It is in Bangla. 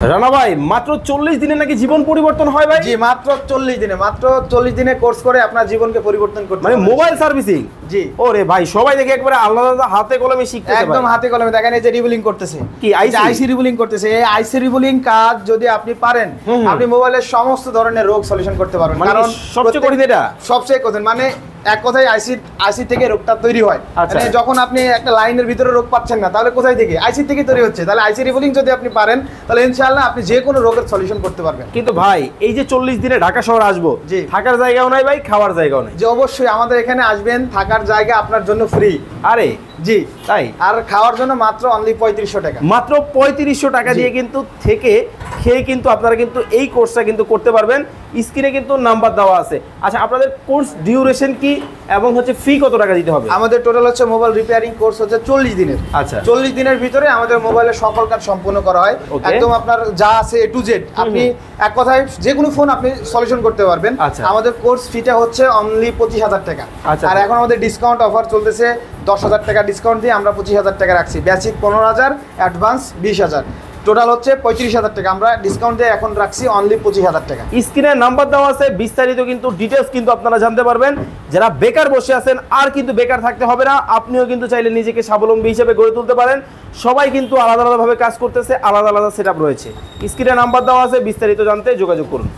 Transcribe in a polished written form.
রানা ভাই মাত্র 40 দিনে নাকি জীবন পরিবর্তন হয় ভাই? জি মাত্র 40 দিনে কোর্স করে আপনার জীবনকে পরিবর্তন করতে মানে পারবেন। Mobile servicing? জি ওরে ভাই সবাই দেখে একবারে আলাদা আলাদা হাতে কলমে শিখতেছে একদম ভাই। হাতে কলমে দেখেন এই যে রিবুলিং করতেছে কি আইসি? আইসি রিবুলিং করতেছে। এই আইসি রিবুলিং কাজ যদি আপনি পারেন হুম। আপনি মোবাইলের সমস্ত ধরনের রোগ সলিউশন করতে পারবেন। মানে কারণ সবচেয়ে কঠিন এটা? সবচেয়ে কঠিন মানে এক কথায় আইসি থেকে রোগটা তৈরি হয়। আচ্ছা। মানে যখন আপনি একটা লাইনের ভিতরে রোগ পাচ্ছেন না তাহলে কোথায় থেকে? আইসি থেকে তৈরি হচ্ছে। তাহলে আইসি রিবুলিং যদি আপনি পারেন তাহলে ইনশাআল্লাহ আপনি যে কোনো রোগের সলিউশন করতে পারবেন। কিন্তু ভাই এই যে 40 দিনে ঢাকা শহর আসবো, জি। থাকার জায়গাও নাই ভাই, খাওয়ার জায়গাও নাই। যে অবশ্যই আমাদের এখানে আসবেন, থাকার জায়গা আপনার জন্য ফ্রি। আরে জি তাই? আর খাওয়ার জন্য মাত্র অনলি 3500 টাকা। মাত্র 3500 টাকা জি। দিয়ে কিন্তু থেকে খেয়ে কিন্তু আপনারা কিন্তু এই কোর্সটা কিন্তু করতে পারবেন। স্ক্রিনে কিন্তু নাম্বার দেওয়া আছে। আচ্ছা আপনাদের কোর্স ডিউরেশন কি এবং হচ্ছে ফি কত টাকা দিতে হবে? আমাদের টোটাল হচ্ছে মোবাইল রিপেয়ারিং কোর্স হচ্ছে 40 দিনের। আচ্ছা। 40 দিনের ভিতরে আমাদের মোবাইলের সকল কাজ সম্পূর্ণ করা হয়। Okay. একদম আপনার যা আছে A to Z আপনি এক কথায় যে কোনো ফোন আপনি সলিউশন করতে পারবেন। আচ্ছা। আমাদের কোর্স ফিটা হচ্ছে অনলি 25,000 টাকা। আচ্ছা। আর এখন আমাদের ডিসকাউন্ট অফার চলতেছে 10,000 টাকা ডিসকাউন্ট দিয়ে আমরা 25,000 টাকা রাখছি। বেসিক 15,000, অ্যাডভান্স 20,000, টোটাল হচ্ছে 35,000 টাকা। আমরা ডিসকাউন্ট দিয়ে এখন রাখছি অনলি 25,000 টাকা। স্ক্রিনে নাম্বার দেওয়া আছে, বিস্তারিত কিন্তু ডিটেলস কিন্তু আপনারা জানতে পারবেন। যারা বেকার বসে আছেন আর কিন্তু বেকার থাকতে হবে না, আপনিও কিন্তু চাইলে নিজেকে স্বাবলম্বী হিসেবে গড়ে তুলতে পারেন। সবাই কিন্তু আলাদা আলাদাভাবে কাজ করতেছে, আলাদা আলাদা সেটআপ রয়েছে। স্ক্রিনে নাম্বার দেওয়া আছে, বিস্তারিত জানতে যোগাযোগ করুন।